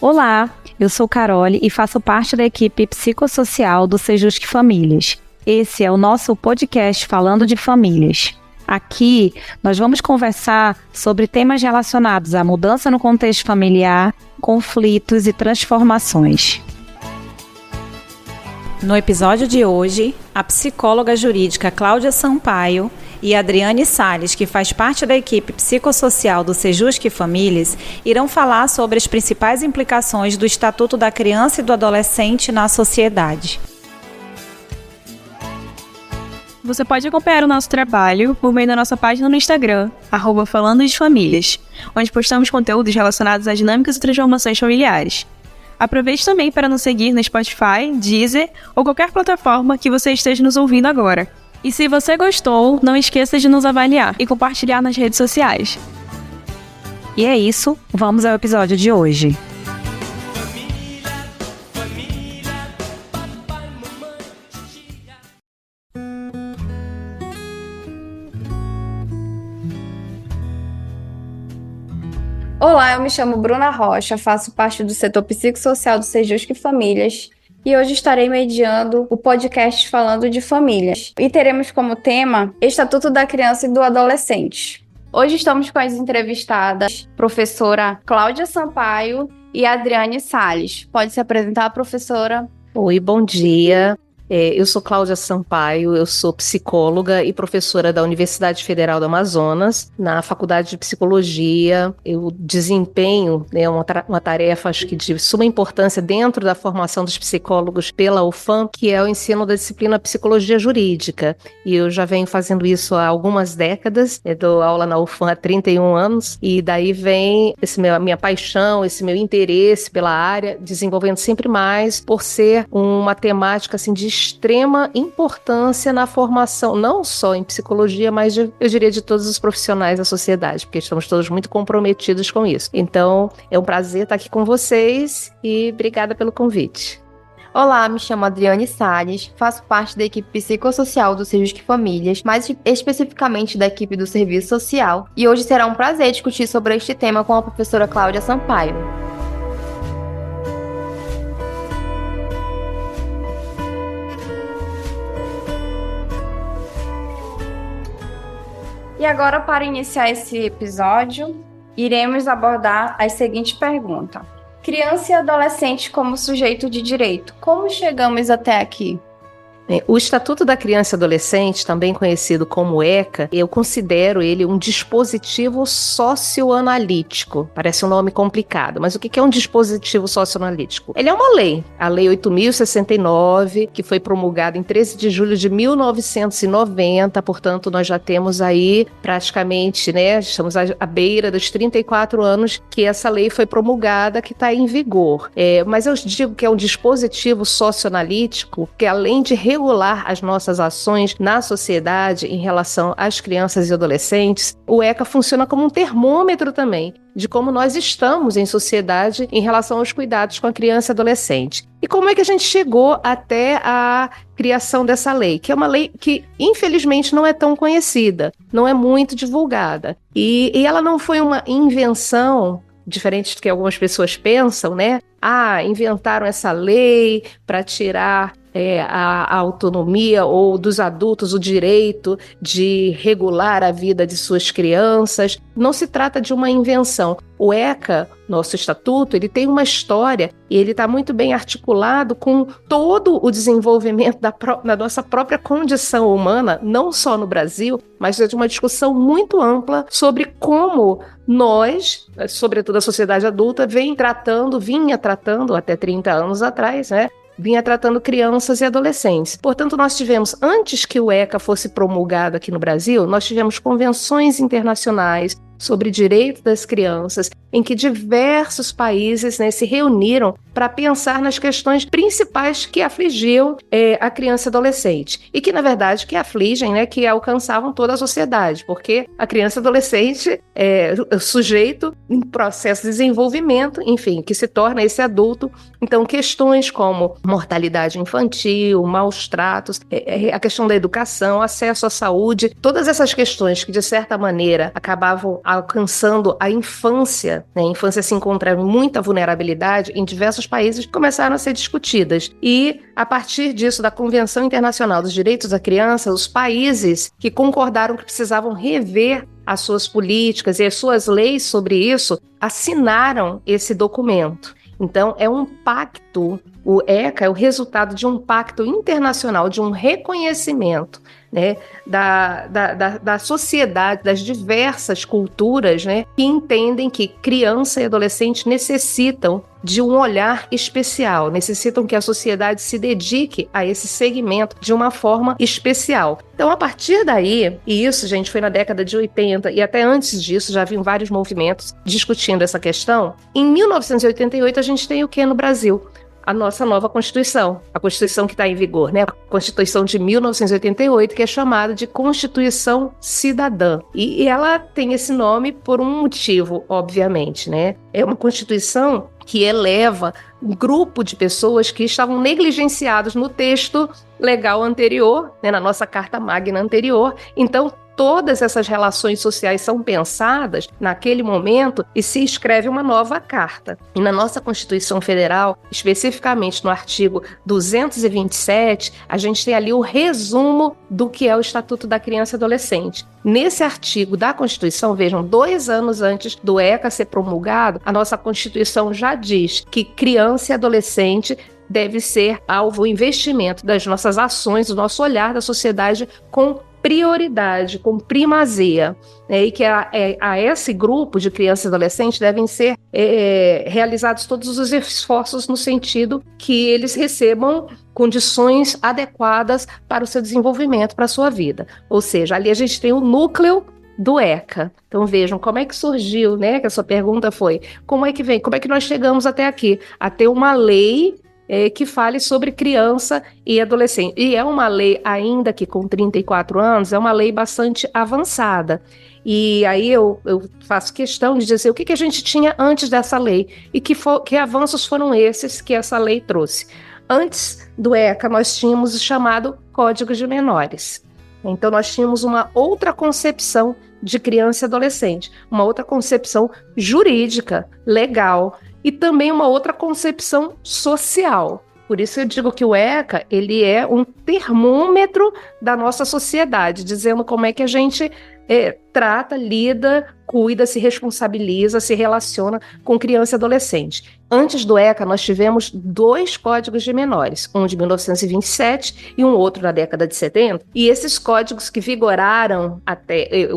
Olá, eu sou Carole e faço parte da equipe psicossocial do Sejusc Famílias. Esse é o nosso podcast falando de famílias. Aqui, nós vamos conversar sobre temas relacionados à mudança no contexto familiar, conflitos e transformações. No episódio de hoje, a psicóloga jurídica Cláudia Sampaio e a Adriane Salles, que faz parte da equipe psicossocial do Sejusc Famílias, irão falar sobre as principais implicações do Estatuto da Criança e do Adolescente na sociedade. Você pode acompanhar o nosso trabalho por meio da nossa página no Instagram, @FalandoDeFamílias, onde postamos conteúdos relacionados às dinâmicas e transformações familiares. Aproveite também para nos seguir no Spotify, Deezer ou qualquer plataforma que você esteja nos ouvindo agora. E se você gostou, não esqueça de nos avaliar e compartilhar nas redes sociais. E é isso, vamos ao episódio de hoje. Olá, eu me chamo Bruna Rocha, faço parte do setor psicossocial do Sejusc Famílias e hoje estarei mediando o podcast falando de famílias. E teremos como tema Estatuto da Criança e do Adolescente. Hoje estamos com as entrevistadas professora Cláudia Sampaio e Adriane Salles. Pode se apresentar, professora? Oi, bom dia. Eu sou Cláudia Sampaio, eu sou psicóloga e professora da Universidade Federal do Amazonas, na Faculdade de Psicologia. Eu desempenho uma tarefa, acho que de suma importância dentro da formação dos psicólogos pela UFAM, que é o ensino da disciplina Psicologia Jurídica. E eu já venho fazendo isso há algumas décadas, eu dou aula na UFAM há 31 anos, e daí vem a minha paixão, esse meu interesse pela área, desenvolvendo sempre mais, por ser uma temática assim, de extrema importância na formação, não só em psicologia, mas eu diria de todos os profissionais da sociedade, porque estamos todos muito comprometidos com isso. Então, é um prazer estar aqui com vocês e obrigada pelo convite. Olá, me chamo Adriane Salles, faço parte da equipe psicossocial do Sejusc Famílias, mais especificamente da equipe do Serviço Social, e hoje será um prazer discutir sobre este tema com a professora Cláudia Sampaio. E agora, para iniciar esse episódio, iremos abordar as seguintes perguntas. Criança e adolescente como sujeito de direito. Como chegamos até aqui? O Estatuto da Criança e Adolescente, também conhecido como ECA, eu considero ele um dispositivo socioanalítico. Parece um nome complicado, mas o que é um dispositivo socioanalítico? Ele é uma lei, a Lei 8.069, que foi promulgada em 13 de julho de 1990, portanto nós já temos aí praticamente, estamos à beira dos 34 anos que essa lei foi promulgada, que está em vigor. Mas eu digo que é um dispositivo socioanalítico que, além de regular as nossas ações na sociedade em relação às crianças e adolescentes, o ECA funciona como um termômetro também de como nós estamos em sociedade em relação aos cuidados com a criança e adolescente. E como é que a gente chegou até a criação dessa lei, que é uma lei que, infelizmente, não é tão conhecida, não é muito divulgada. E ela não foi uma invenção, diferente do que algumas pessoas pensam, inventaram essa lei para tirar a autonomia ou dos adultos o direito de regular a vida de suas crianças. Não se trata de uma invenção. O ECA, nosso estatuto, ele tem uma história e ele está muito bem articulado com todo o desenvolvimento da nossa própria condição humana, não só no Brasil, mas de uma discussão muito ampla sobre como nós, sobretudo a sociedade adulta, vinha tratando até 30 anos atrás, vinha tratando crianças e adolescentes. Portanto, nós tivemos, antes que o ECA fosse promulgado aqui no Brasil, nós tivemos convenções internacionais sobre direitos das crianças, em que diversos países se reuniram para pensar nas questões principais que afligiam a criança e adolescente. E que, na verdade, que afligem, que alcançavam toda a sociedade, porque a criança e adolescente é o sujeito em processo de desenvolvimento, enfim, que se torna esse adulto. Então, questões como mortalidade infantil, maus tratos, a questão da educação, acesso à saúde, todas essas questões que, de certa maneira, acabavam alcançando a infância né? A infância se encontra em muita vulnerabilidade em diversos países que começaram a ser discutidas. E, a partir disso, da Convenção Internacional dos Direitos da Criança, os países que concordaram que precisavam rever as suas políticas e as suas leis sobre isso, assinaram esse documento. Então, é um pacto, o ECA é o resultado de um pacto internacional, de um reconhecimento, né, da sociedade, das diversas culturas, né, que entendem que criança e adolescente necessitam de um olhar especial, necessitam que a sociedade se dedique a esse segmento de uma forma especial. Então, a partir daí, e isso, gente, foi na década de 80, e até antes disso já havia vários movimentos discutindo essa questão, em 1988 a gente tem o que no Brasil? A nossa nova Constituição, a Constituição que está em vigor, né? A Constituição de 1988, que é chamada de Constituição Cidadã. E ela tem esse nome por um motivo, obviamente, né? É uma Constituição que eleva um grupo de pessoas que estavam negligenciados no texto legal anterior, né? Na nossa Carta Magna anterior. Então, todas essas relações sociais são pensadas naquele momento e se escreve uma nova carta. E na nossa Constituição Federal, especificamente no artigo 227, a gente tem ali o resumo do que é o Estatuto da Criança e Adolescente. Nesse artigo da Constituição, vejam, 2 anos antes do ECA ser promulgado, a nossa Constituição já diz que criança e adolescente deve ser alvo do investimento das nossas ações, do nosso olhar da sociedade com prioridade, com primazia, né? E que a esse grupo de crianças e adolescentes devem ser realizados todos os esforços no sentido que eles recebam condições adequadas para o seu desenvolvimento, para a sua vida. Ou seja, ali a gente tem o núcleo do ECA. Então vejam como é que surgiu, né? Que a sua pergunta foi, como é que nós chegamos até aqui? A ter uma lei que fale sobre criança e adolescente. E é uma lei, ainda que com 34 anos, é uma lei bastante avançada. E aí eu faço questão de dizer o que a gente tinha antes dessa lei e que avanços foram esses que essa lei trouxe. Antes do ECA, nós tínhamos o chamado Código de Menores. Então, nós tínhamos uma outra concepção de criança e adolescente, uma outra concepção jurídica, legal, e também uma outra concepção social. Por isso eu digo que o ECA, ele é um termômetro da nossa sociedade, dizendo como é que a gente trata, lida, cuida, se responsabiliza, se relaciona com criança e adolescente. Antes do ECA, nós tivemos 2 códigos de menores, um de 1927 e um outro da década de 70, e esses códigos que vigoraram até,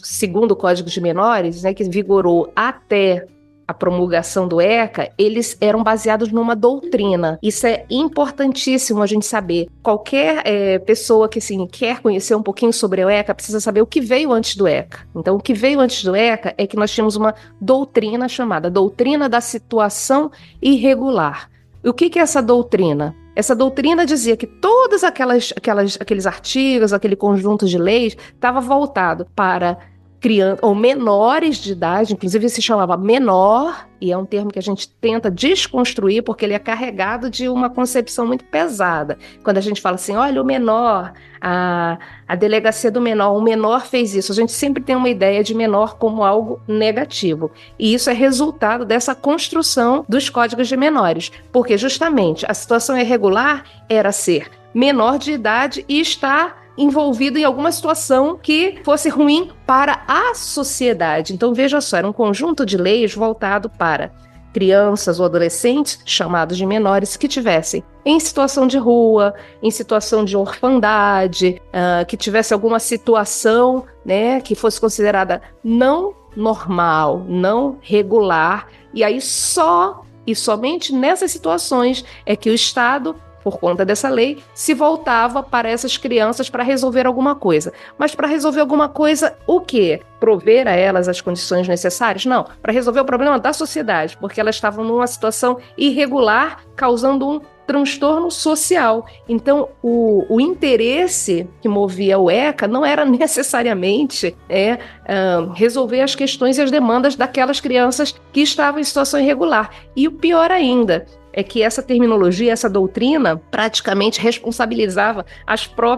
segundo o Código de Menores, né, que vigorou até a promulgação do ECA, eles eram baseados numa doutrina. Isso é importantíssimo a gente saber. Qualquer pessoa que quer conhecer um pouquinho sobre o ECA precisa saber o que veio antes do ECA. Então, o que veio antes do ECA é que nós tínhamos uma doutrina chamada Doutrina da Situação Irregular. E o que é essa doutrina? Essa doutrina dizia que todos aqueles artigos, aquele conjunto de leis, estava voltado para crianças ou menores de idade, inclusive se chamava menor, e é um termo que a gente tenta desconstruir porque ele é carregado de uma concepção muito pesada. Quando a gente fala assim, olha, o menor, a delegacia do menor, o menor fez isso, a gente sempre tem uma ideia de menor como algo negativo. E isso é resultado dessa construção dos códigos de menores, porque justamente a situação irregular era ser menor de idade e estar envolvido em alguma situação que fosse ruim para a sociedade. Então, veja só, era um conjunto de leis voltado para crianças ou adolescentes, chamados de menores, que tivessem em situação de rua, em situação de orfandade, que tivesse alguma situação, né, que fosse considerada não normal, não regular, e aí só e somente nessas situações é que o Estado, por conta dessa lei, se voltava para essas crianças para resolver alguma coisa. Mas para resolver alguma coisa, o quê? Prover a elas as condições necessárias? Não, para resolver o problema da sociedade, porque elas estavam numa situação irregular, causando um transtorno social. Então, o interesse que movia o ECA não era necessariamente resolver as questões e as demandas daquelas crianças que estavam em situação irregular. E o pior ainda, é que essa terminologia, essa doutrina, praticamente responsabilizava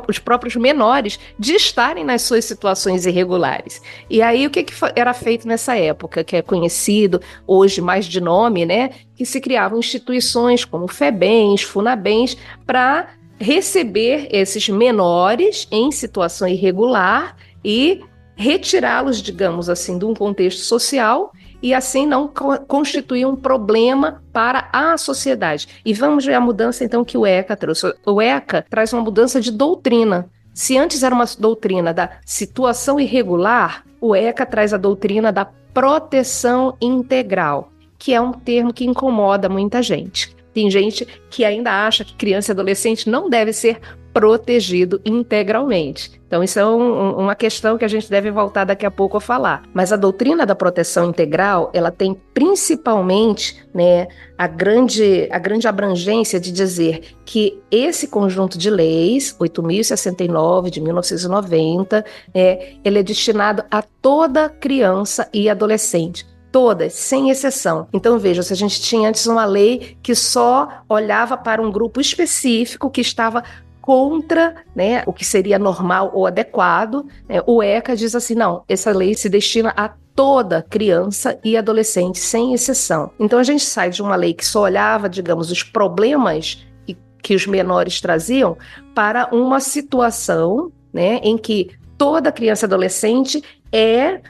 os próprios menores de estarem nas suas situações irregulares. E aí, o que era feito nessa época, que é conhecido hoje mais de nome, né? Que se criavam instituições como FEBEMs, FUNABEMs, para receber esses menores em situação irregular e retirá-los, digamos assim, de um contexto social e assim não constituir um problema para a sociedade. E vamos ver a mudança, então, que o ECA trouxe. O ECA traz uma mudança de doutrina. Se antes era uma doutrina da situação irregular, o ECA traz a doutrina da proteção integral, que é um termo que incomoda muita gente. Tem gente que ainda acha que criança e adolescente não deve ser protegido integralmente. Então, isso é uma questão que a gente deve voltar daqui a pouco a falar. Mas a doutrina da proteção integral, ela tem principalmente, né, a grande abrangência de dizer que esse conjunto de leis, 8.069 de 1990, ele é destinado a toda criança e adolescente. Todas, sem exceção. Então, veja, se a gente tinha antes uma lei que só olhava para um grupo específico que estava contra, né, o que seria normal ou adequado, né, o ECA diz assim, não, essa lei se destina a toda criança e adolescente, sem exceção. Então, a gente sai de uma lei que só olhava, digamos, os problemas que os menores traziam para uma situação, né, em que toda criança e adolescente é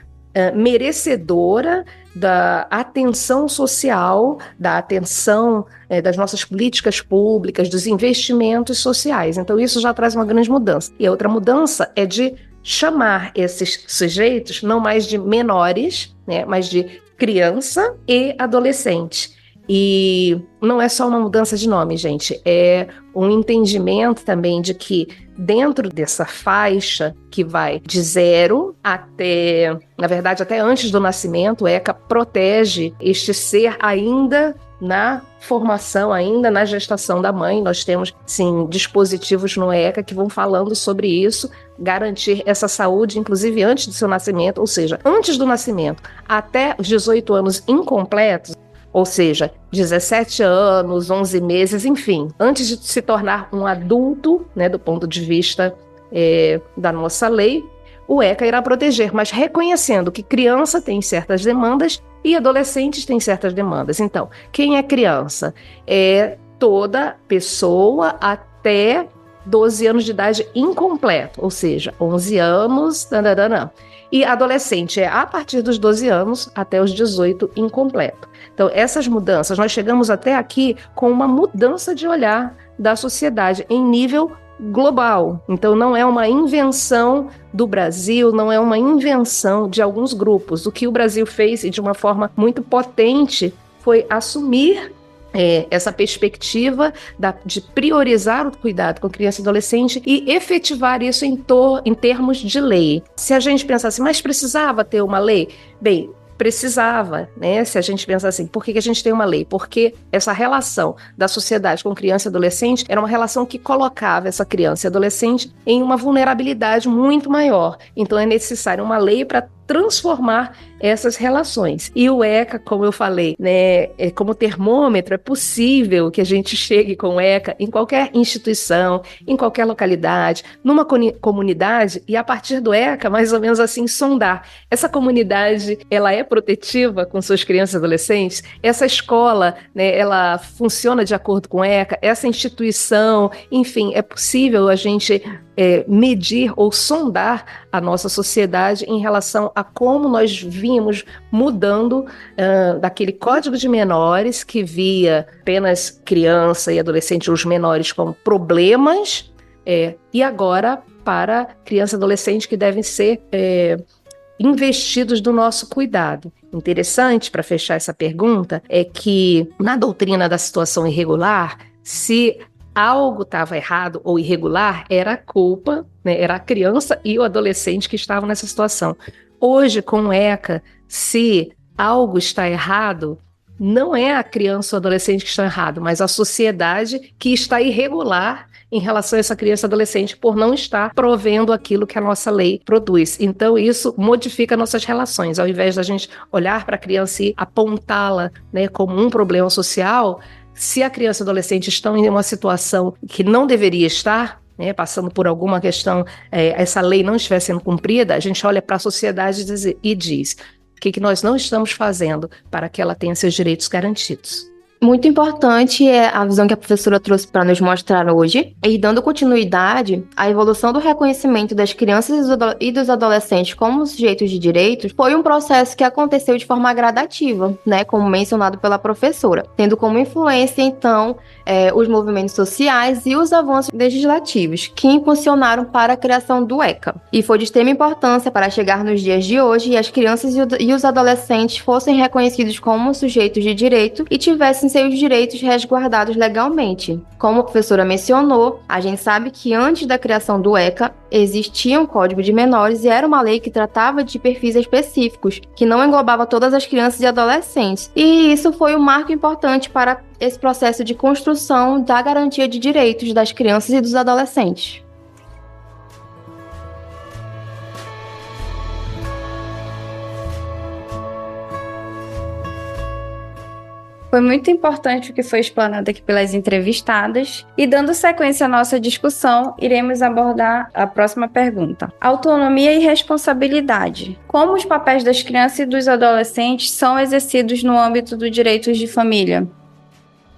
merecedora da atenção social, da atenção das nossas políticas públicas, dos investimentos sociais. Então isso já traz uma grande mudança. E a outra mudança é de chamar esses sujeitos não mais de menores, né, mas de criança e adolescente. E não é só uma mudança de nome, gente, é um entendimento também de que dentro dessa faixa que vai de 0 até, na verdade, até antes do nascimento, o ECA protege este ser ainda na formação, ainda na gestação da mãe. Nós temos, sim, dispositivos no ECA que vão falando sobre isso, garantir essa saúde, inclusive antes do seu nascimento, ou seja, antes do nascimento, até os 18 anos incompletos, ou seja, 17 anos, 11 meses, enfim, antes de se tornar um adulto, né, do ponto de vista da nossa lei, o ECA irá proteger, mas reconhecendo que criança tem certas demandas e adolescentes têm certas demandas. Então, quem é criança? É toda pessoa até 12 anos de idade incompleto, ou seja, 11 anos, e adolescente é a partir dos 12 anos até os 18 incompleto. Então, essas mudanças, nós chegamos até aqui com uma mudança de olhar da sociedade em nível global. Então, não é uma invenção do Brasil, não é uma invenção de alguns grupos. O que o Brasil fez, e de uma forma muito potente, foi assumir essa perspectiva de priorizar o cuidado com criança e adolescente e efetivar isso em termos de lei. Se a gente pensar assim, mas precisava ter uma lei? Bem, precisava, né? Se a gente pensar assim, por que a gente tem uma lei? Porque essa relação da sociedade com criança e adolescente era uma relação que colocava essa criança e adolescente em uma vulnerabilidade muito maior. Então é necessário uma lei para transformar essas relações. E o ECA, como eu falei, né, como termômetro, é possível que a gente chegue com o ECA em qualquer instituição, em qualquer localidade, numa comunidade, e a partir do ECA, mais ou menos assim, sondar. Essa comunidade, ela é protetiva com suas crianças e adolescentes? Essa escola, né, ela funciona de acordo com o ECA? Essa instituição, enfim, é possível a gente medir ou sondar a nossa sociedade em relação a como nós vimos mudando daquele código de menores que via apenas criança e adolescente, os menores como problemas, e agora para criança e adolescente que devem ser investidos do nosso cuidado. Interessante, para fechar essa pergunta, é que na doutrina da situação irregular, se algo estava errado ou irregular, era a culpa, né, era a criança e o adolescente que estavam nessa situação. Hoje, com o ECA, se algo está errado, não é a criança ou adolescente que está errado, mas a sociedade que está irregular em relação a essa criança e adolescente por não estar provendo aquilo que a nossa lei produz. Então, isso modifica nossas relações. Ao invés da gente olhar para a criança e apontá-la, né, como um problema social, se a criança e adolescente estão em uma situação que não deveria estar, né, passando por alguma questão, essa lei não estiver sendo cumprida, a gente olha para a sociedade e diz o que nós não estamos fazendo para que ela tenha seus direitos garantidos. Muito importante é a visão que a professora trouxe para nos mostrar hoje, e dando continuidade, a evolução do reconhecimento das crianças e dos adolescentes como sujeitos de direitos foi um processo que aconteceu de forma gradativa, né, como mencionado pela professora, tendo como influência, então, os movimentos sociais e os avanços legislativos que impulsionaram para a criação do ECA. E foi de extrema importância para chegar nos dias de hoje e as crianças e os adolescentes fossem reconhecidos como sujeitos de direito e tivessem seus direitos resguardados legalmente. Como a professora mencionou, a gente sabe que antes da criação do ECA, existia um Código de Menores e era uma lei que tratava de perfis específicos, que não englobava todas as crianças e adolescentes. E isso foi um marco importante para esse processo de construção da garantia de direitos das crianças e dos adolescentes. Foi muito importante o que foi explanado aqui pelas entrevistadas. E dando sequência à nossa discussão, iremos abordar a próxima pergunta. Autonomia e responsabilidade. Como os papéis das crianças e dos adolescentes são exercidos no âmbito do direitos de família?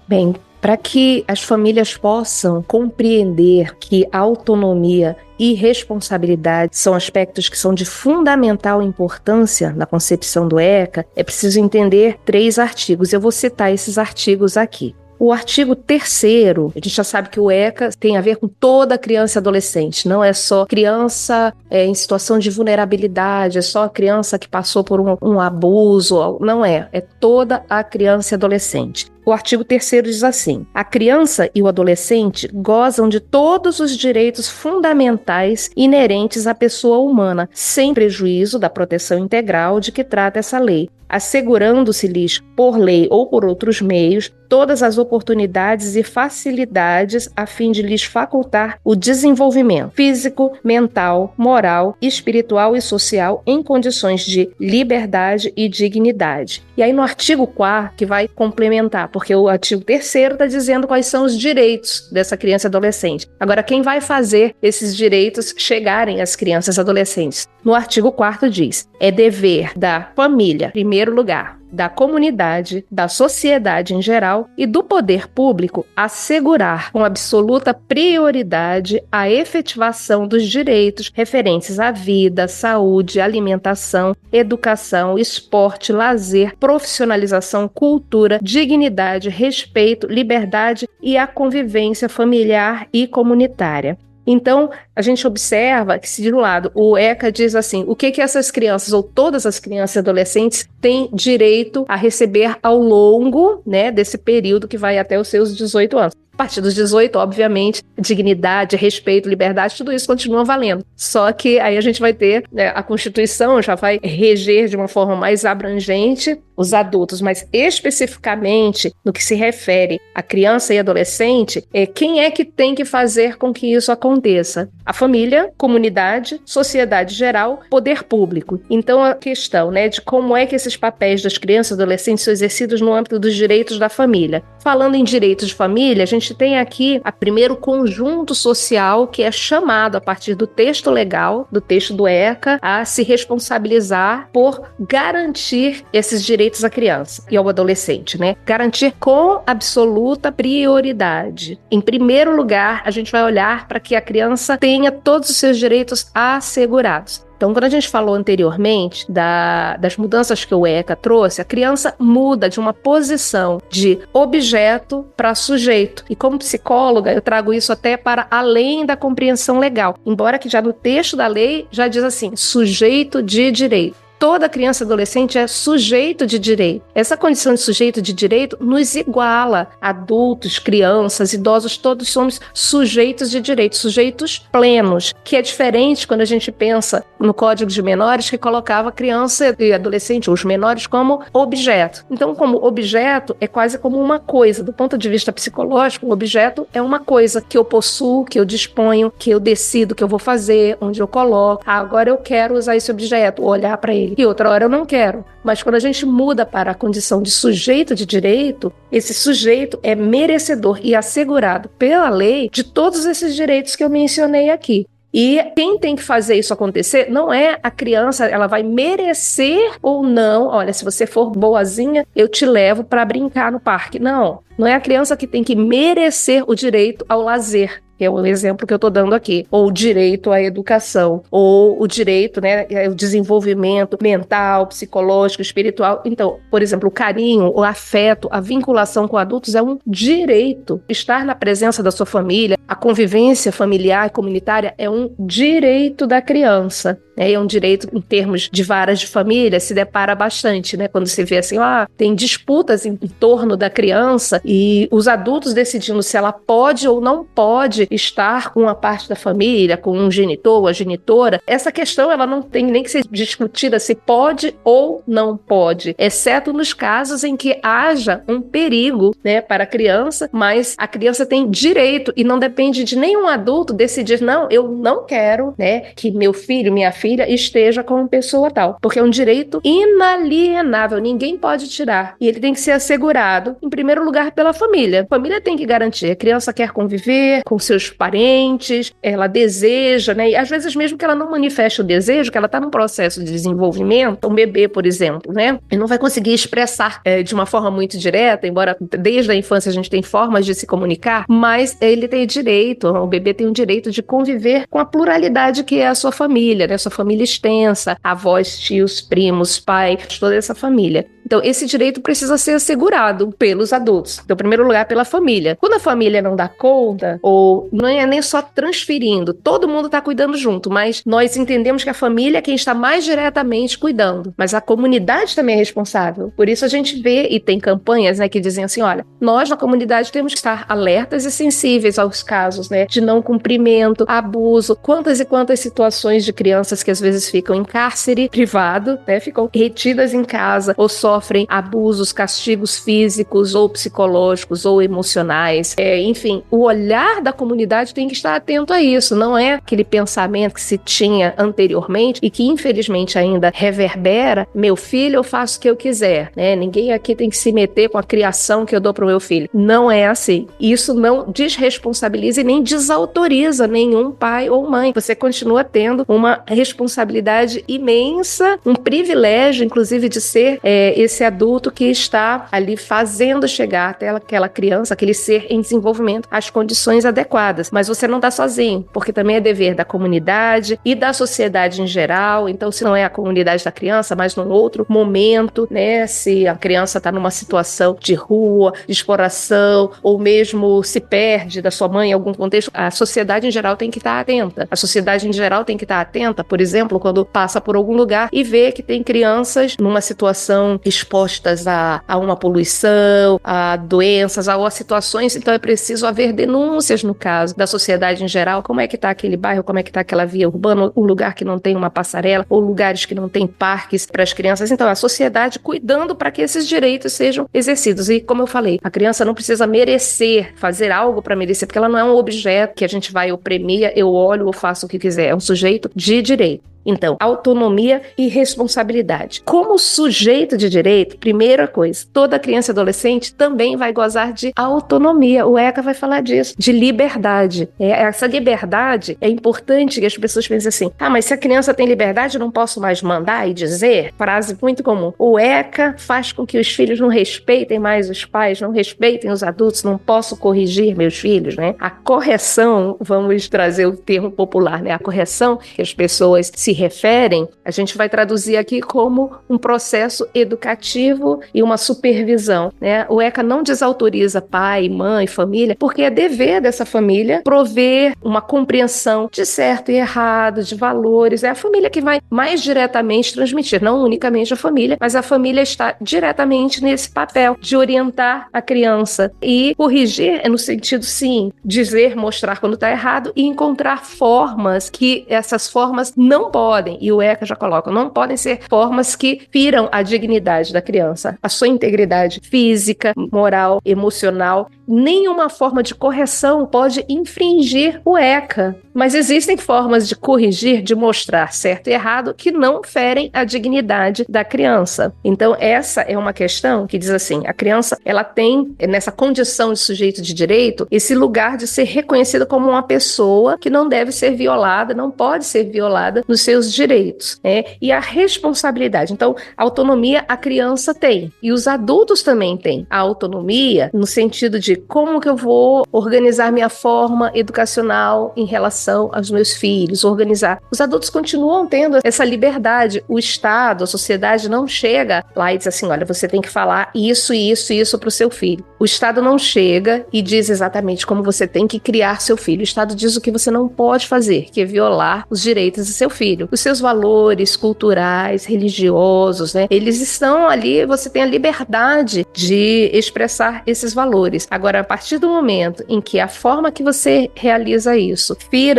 Bem, para que as famílias possam compreender que a autonomia e responsabilidade são aspectos que são de fundamental importância na concepção do ECA, é preciso entender 3 artigos. Eu vou citar esses artigos aqui. O artigo 3º, a gente já sabe que o ECA tem a ver com toda criança e adolescente, não é só criança em situação de vulnerabilidade, é só a criança que passou por um abuso, não é toda a criança e adolescente. O artigo 3º diz assim: a criança e o adolescente gozam de todos os direitos fundamentais inerentes à pessoa humana, sem prejuízo da proteção integral de que trata essa lei, assegurando-se-lhes, por lei ou por outros meios, todas as oportunidades e facilidades a fim de lhes facultar o desenvolvimento físico, mental, moral, espiritual e social em condições de liberdade e dignidade. E aí no artigo 4º, que vai complementar, porque o artigo 3º está dizendo quais são os direitos dessa criança e adolescente. Agora, quem vai fazer esses direitos chegarem às crianças e adolescentes? No artigo 4º diz: é dever da família, em primeiro lugar, da comunidade, da sociedade em geral e do poder público assegurar com absoluta prioridade a efetivação dos direitos referentes à vida, saúde, alimentação, educação, esporte, lazer, profissionalização, cultura, dignidade, respeito, liberdade e a convivência familiar e comunitária. Então, a gente observa que, se de um lado o ECA diz assim, o que essas crianças, ou todas as crianças e adolescentes, têm direito a receber ao longo, né, desse período que vai até os seus 18 anos. A partir dos 18, obviamente, dignidade, respeito, liberdade, tudo isso continua valendo. Só que aí a gente vai ter, né, a Constituição já vai reger de uma forma mais abrangente os adultos, mas especificamente no que se refere à criança e adolescente, quem é que tem que fazer com que isso aconteça? A família, comunidade, sociedade geral, poder público. Então a questão, né, de como é que esses papéis das crianças e adolescentes são exercidos no âmbito dos direitos da família. Falando em direitos de família, a gente tem aqui o primeiro conjunto social que é chamado, a partir do texto legal, do texto do ECA, a se responsabilizar por garantir esses direitos à criança e ao adolescente, né? Garantir com absoluta prioridade. Em primeiro lugar, a gente vai olhar para que a criança tenha todos os seus direitos assegurados. Então, quando a gente falou anteriormente das mudanças que o ECA trouxe, a criança muda de uma posição de objeto para sujeito. E como psicóloga, eu trago isso até para além da compreensão legal. Embora que já no texto da lei já diz assim, sujeito de direito. Toda criança e adolescente é sujeito de direito. Essa condição de sujeito de direito nos iguala. Adultos, crianças, idosos, todos somos sujeitos de direito, sujeitos plenos, que é diferente quando a gente pensa no Código de Menores, que colocava criança e adolescente, ou os menores, como objeto. Então, como objeto, é quase como uma coisa. Do ponto de vista psicológico, o objeto é uma coisa que eu possuo, que eu disponho, que eu decido o que eu vou fazer, onde eu coloco. Agora eu quero usar esse objeto, olhar para ele. filho, e outra hora eu não quero. Mas quando a gente muda para a condição de sujeito de direito, esse sujeito é merecedor e assegurado pela lei de todos esses direitos que eu mencionei aqui. E quem tem que fazer isso acontecer não é a criança, ela vai merecer ou não. Olha, se você for boazinha, eu te levo para brincar no parque. Não é a criança que tem que merecer o direito ao lazer, que é o exemplo que eu estou dando aqui, ou o direito à educação, ou o direito, né, o desenvolvimento mental, psicológico, espiritual. Então, por exemplo, o carinho, o afeto, a vinculação com adultos é um direito. Estar na presença da sua família, a convivência familiar e comunitária é um direito da criança. É um direito em termos de varas de família, se depara bastante, né? Quando você vê assim, tem disputas em torno da criança e os adultos decidindo se ela pode ou não pode estar com uma parte da família, com um genitor ou a genitora. Essa questão ela não tem nem que ser discutida se pode ou não pode, exceto nos casos em que haja um perigo, né, para a criança, mas a criança tem direito e não depende de nenhum adulto decidir, não, eu não quero, né, que meu filho, minha filha esteja com uma pessoa tal, porque é um direito inalienável, ninguém pode tirar, e ele tem que ser assegurado, em primeiro lugar, pela família. A família tem que garantir, a criança quer conviver com seus parentes, ela deseja, né, e às vezes mesmo que ela não manifeste o desejo, que ela está num processo de desenvolvimento, um bebê, por exemplo, né, ele não vai conseguir expressar de uma forma muito direta, embora desde a infância a gente tem formas de se comunicar, mas ele tem direito, o bebê tem o direito de conviver com a pluralidade que é a sua família, né, sua família extensa, avós, tios, primos, pais, toda essa família. Então, esse direito precisa ser assegurado pelos adultos. Então, em primeiro lugar, pela família. Quando a família não dá conta, ou não é nem só transferindo, todo mundo está cuidando junto, mas nós entendemos que a família é quem está mais diretamente cuidando. Mas a comunidade também é responsável. Por isso a gente vê, e tem campanhas, né, que dizem assim, olha, nós na comunidade temos que estar alertas e sensíveis aos casos, né, de não cumprimento, abuso, quantas e quantas situações de crianças que às vezes ficam em cárcere privado, né, ficam retidas em casa, ou sofrem abusos, castigos físicos ou psicológicos ou emocionais. Enfim, o olhar da comunidade tem que estar atento a isso. Não é aquele pensamento que se tinha anteriormente e que infelizmente ainda reverbera, meu filho, eu faço o que eu quiser, né? Ninguém aqui tem que se meter com a criação que eu dou para o meu filho. Não é assim. Isso não desresponsabiliza e nem desautoriza nenhum pai ou mãe. Você continua tendo uma responsabilidade imensa, um privilégio, inclusive, de ser esse adulto que está ali fazendo chegar até aquela criança, aquele ser em desenvolvimento, as condições adequadas. Mas você não está sozinho, porque também é dever da comunidade e da sociedade em geral. Então, se não é a comunidade da criança, mas num outro momento, né, se a criança está numa situação de rua, de exploração, ou mesmo se perde da sua mãe em algum contexto, a sociedade em geral tem que estar atenta. A sociedade em geral tem que estar atenta, por exemplo, quando passa por algum lugar e vê que tem crianças numa situação expostas a uma poluição, a doenças, a situações, então é preciso haver denúncias no caso da sociedade em geral, como é que está aquele bairro, como é que está aquela via urbana, um lugar que não tem uma passarela, ou lugares que não tem parques para as crianças. Então a sociedade cuidando para que esses direitos sejam exercidos. E como eu falei, a criança não precisa merecer, fazer algo para merecer, porque ela não é um objeto que a gente vai oprimir, eu olho ou faço o que quiser, é um sujeito de direito. Então, autonomia e responsabilidade. Como sujeito de direito, primeira coisa, toda criança e adolescente também vai gozar de autonomia. O ECA vai falar disso, de liberdade. Essa liberdade é importante que as pessoas pensem assim, mas se a criança tem liberdade, eu não posso mais mandar e dizer? Frase muito comum. O ECA faz com que os filhos não respeitem mais os pais, não respeitem os adultos, não posso corrigir meus filhos, né? A correção, vamos trazer o termo popular, né? A correção que as pessoas se referem, a gente vai traduzir aqui como um processo educativo e uma supervisão, né? O ECA não desautoriza pai, mãe, família, porque é dever dessa família prover uma compreensão de certo e errado, de valores. É a família que vai mais diretamente transmitir, não unicamente a família, mas a família está diretamente nesse papel de orientar a criança e corrigir no sentido, sim, dizer, mostrar quando está errado e encontrar formas que essas formas não podem, e o ECA já coloca, não podem ser formas que firam a dignidade da criança, a sua integridade física, moral, emocional nenhuma forma de correção pode infringir o ECA. Mas existem formas de corrigir, de mostrar certo e errado que não ferem a dignidade da criança. Então, essa é uma questão que diz assim, a criança, ela tem, nessa condição de sujeito de direito, esse lugar de ser reconhecida como uma pessoa que não deve ser violada, não pode ser violada nos seus direitos, né? E a responsabilidade. Então, a autonomia a criança tem, e os adultos também têm. A autonomia no sentido de como que eu vou organizar minha forma educacional em relação aos meus filhos, organizar. Os adultos continuam tendo essa liberdade. O Estado, a sociedade não chega lá e diz assim, olha, você tem que falar isso e isso e isso para o seu filho. O Estado não chega e diz exatamente como você tem que criar seu filho. O Estado diz o que você não pode fazer, que é violar os direitos do seu filho. Os seus valores culturais, religiosos, né? Eles estão ali, você tem a liberdade de expressar esses valores. Agora, a partir do momento em que a forma que você realiza isso fira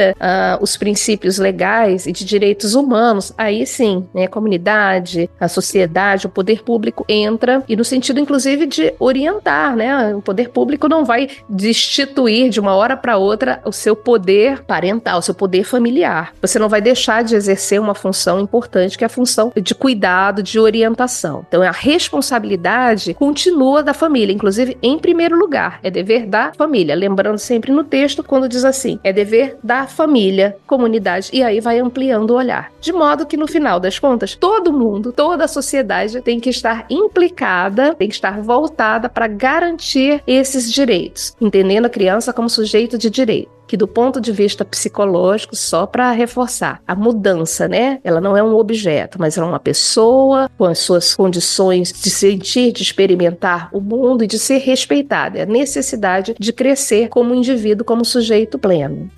os princípios legais e de direitos humanos, aí sim, né, a comunidade, a sociedade, o poder público entra, e no sentido inclusive de orientar, né? O poder público não vai destituir de uma hora para outra o seu poder parental, o seu poder familiar. Você não vai deixar de exercer uma função importante, que é a função de cuidado, de orientação. Então a responsabilidade continua da família, inclusive em primeiro lugar, é dever da família, lembrando sempre no texto quando diz assim, é dever da família, comunidade, e aí vai ampliando o olhar. De modo que no final das contas, todo mundo, toda a sociedade tem que estar implicada, tem que estar voltada para garantir esses direitos, entendendo a criança como sujeito de direito. Que do ponto de vista psicológico, só para reforçar, a mudança, né? Ela não é um objeto, mas ela é uma pessoa com as suas condições de sentir, de experimentar o mundo e de ser respeitada. É a necessidade de crescer como indivíduo, como sujeito pleno.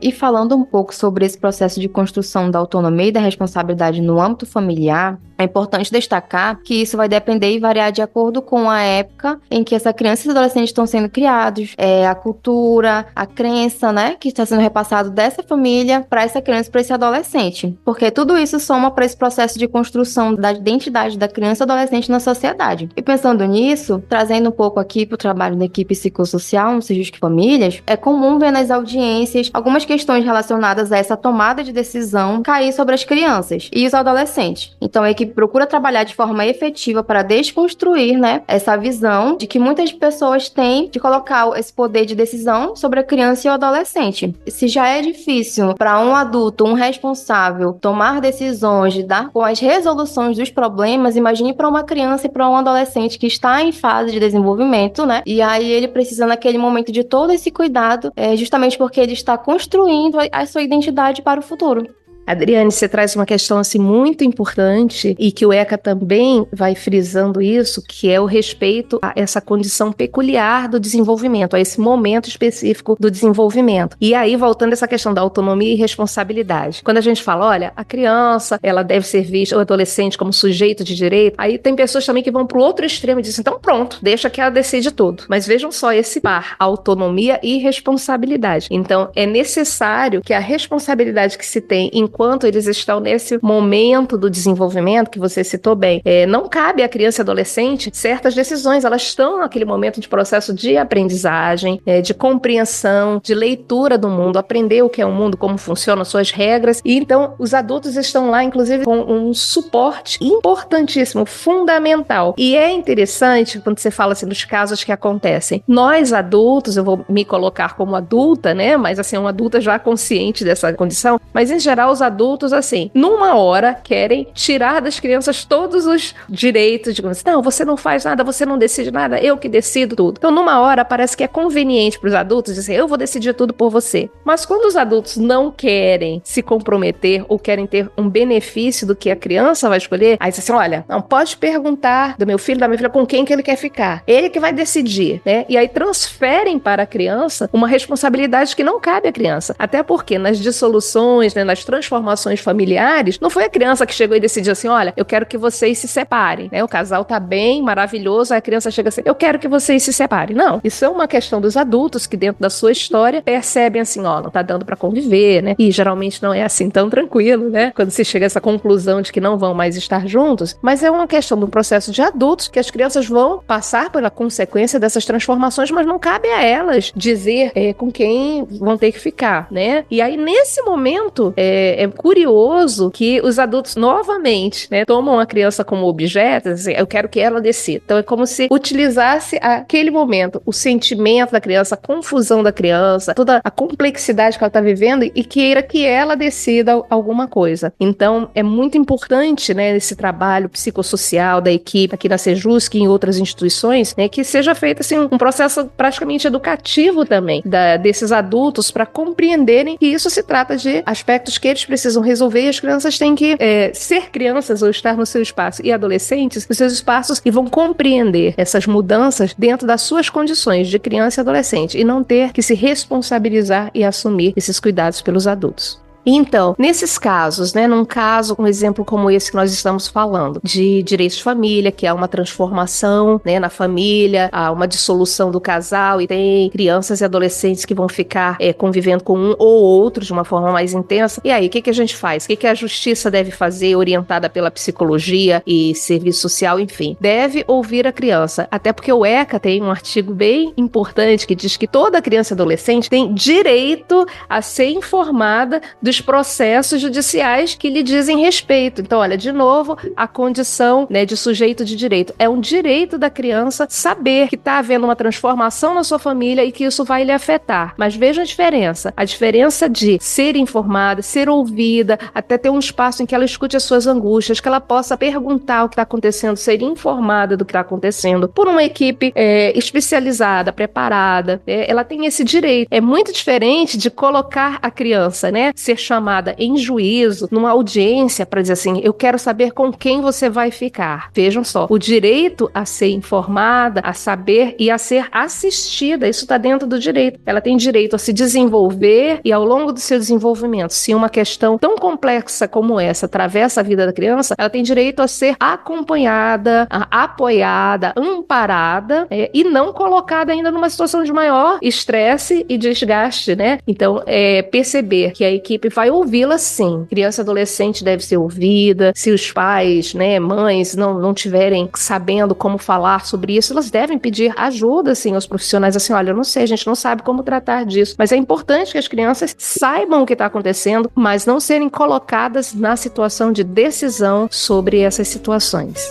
E falando um pouco sobre esse processo de construção da autonomia e da responsabilidade no âmbito familiar, é importante destacar que isso vai depender e variar de acordo com a época em que essa criança e adolescente estão sendo criados, a cultura, a crença, né, que está sendo repassado dessa família para essa criança e para esse adolescente. Porque tudo isso soma para esse processo de construção da identidade da criança e adolescente na sociedade. E pensando nisso, trazendo um pouco aqui para o trabalho da equipe psicossocial no Sejusc Famílias, é comum ver nas audiências algumas questões relacionadas a essa tomada de decisão cair sobre as crianças e os adolescentes. Então a equipe procura trabalhar de forma efetiva para desconstruir, né, essa visão de que muitas pessoas têm de colocar esse poder de decisão sobre a criança e o adolescente. Se já é difícil para um adulto, um responsável, tomar decisões, lidar com as resoluções dos problemas, imagine para uma criança e para um adolescente que está em fase de desenvolvimento, né? E aí ele precisa naquele momento de todo esse cuidado, justamente porque ele está construindo a sua identidade para o futuro. Adriane, você traz uma questão assim, muito importante e que o ECA também vai frisando isso, que é o respeito a essa condição peculiar do desenvolvimento, a esse momento específico do desenvolvimento. E aí, voltando a essa questão da autonomia e responsabilidade. Quando a gente fala, olha, a criança, ela deve ser vista, o adolescente, como sujeito de direito, aí tem pessoas também que vão para o outro extremo e dizem, então pronto, deixa que ela decide tudo. Mas vejam só esse par, autonomia e responsabilidade. Então, é necessário que a responsabilidade que se tem enquanto eles estão nesse momento do desenvolvimento, que você citou bem, não cabe à criança e adolescente certas decisões, elas estão naquele momento de processo de aprendizagem, de compreensão, de leitura do mundo, aprender o que é o mundo, como funcionam as suas regras, e então os adultos estão lá, inclusive, com um suporte importantíssimo, fundamental. E é interessante, quando você fala assim, dos casos que acontecem, nós adultos, eu vou me colocar como adulta, né, mas assim, uma adulta já consciente dessa condição, mas em geral os adultos, assim, numa hora, querem tirar das crianças todos os direitos, digamos assim, não, você não faz nada, você não decide nada, eu que decido tudo. Então, numa hora, parece que é conveniente para os adultos dizer, eu vou decidir tudo por você. Mas quando os adultos não querem se comprometer ou querem ter um benefício do que a criança vai escolher, aí diz assim, olha, não pode perguntar do meu filho, da minha filha, com quem que ele quer ficar. Ele que vai decidir, né? E aí transferem para a criança uma responsabilidade que não cabe à criança. Até porque nas dissoluções, né, nas transformações transformações familiares, não foi a criança que chegou e decidiu assim, olha, eu quero que vocês se separem, né? O casal tá bem, maravilhoso, aí a criança chega assim, eu quero que vocês se separem. Não, isso é uma questão dos adultos que dentro da sua história percebem assim, ó, não tá dando pra conviver, né? E geralmente não é assim tão tranquilo, né? Quando se chega a essa conclusão de que não vão mais estar juntos, mas é uma questão do processo de adultos que as crianças vão passar pela consequência dessas transformações, mas não cabe a elas dizer com quem vão ter que ficar, né? E aí, nesse momento, é curioso que os adultos, novamente, né, tomam a criança como objeto, assim, eu quero que ela decida. Então, é como se utilizasse aquele momento, o sentimento da criança, a confusão da criança, toda a complexidade que ela está vivendo e queira que ela decida alguma coisa. Então, é muito importante, né, esse trabalho psicossocial da equipe aqui na Sejusc e em outras instituições, né, que seja feito assim, um processo praticamente educativo também desses adultos para compreenderem que isso se trata de aspectos que eles precisam resolver e as crianças têm que ser crianças ou estar no seu espaço e adolescentes nos seus espaços e vão compreender essas mudanças dentro das suas condições de criança e adolescente e não ter que se responsabilizar e assumir esses cuidados pelos adultos. Então, nesses casos, né, num caso, um exemplo como esse que nós estamos falando, de direitos de família, que há uma transformação, né, na família, há uma dissolução do casal e tem crianças e adolescentes que vão ficar convivendo com um ou outro de uma forma mais intensa. E aí, o que a gente faz? O que a justiça deve fazer, orientada pela psicologia e serviço social, enfim? Deve ouvir a criança, até porque o ECA tem um artigo bem importante que diz que toda criança e adolescente tem direito a ser informada dos processos judiciais que lhe dizem respeito. Então, olha, de novo, a condição, né, de sujeito de direito. É um direito da criança saber que está havendo uma transformação na sua família e que isso vai lhe afetar. Mas veja a diferença. A diferença de ser informada, ser ouvida, até ter um espaço em que ela escute as suas angústias, que ela possa perguntar o que está acontecendo, ser informada do que está acontecendo por uma equipe especializada, preparada. Ela tem esse direito. É muito diferente de colocar a criança, né, ser chamada em juízo, numa audiência, para dizer assim, eu quero saber com quem você vai ficar. Vejam só, o direito a ser informada, a saber e a ser assistida, isso está dentro do direito. Ela tem direito a se desenvolver e ao longo do seu desenvolvimento, se uma questão tão complexa como essa atravessa a vida da criança, ela tem direito a ser acompanhada, apoiada, amparada e não colocada ainda numa situação de maior estresse e desgaste, né? Então, perceber que a equipe vai ouvi-la sim. Criança e adolescente deve ser ouvida. Se os pais, né, mães, não tiverem sabendo como falar sobre isso, elas devem pedir ajuda, assim, aos profissionais, assim, olha, eu não sei, a gente não sabe como tratar disso. Mas é importante que as crianças saibam o que está acontecendo, mas não serem colocadas na situação de decisão sobre essas situações.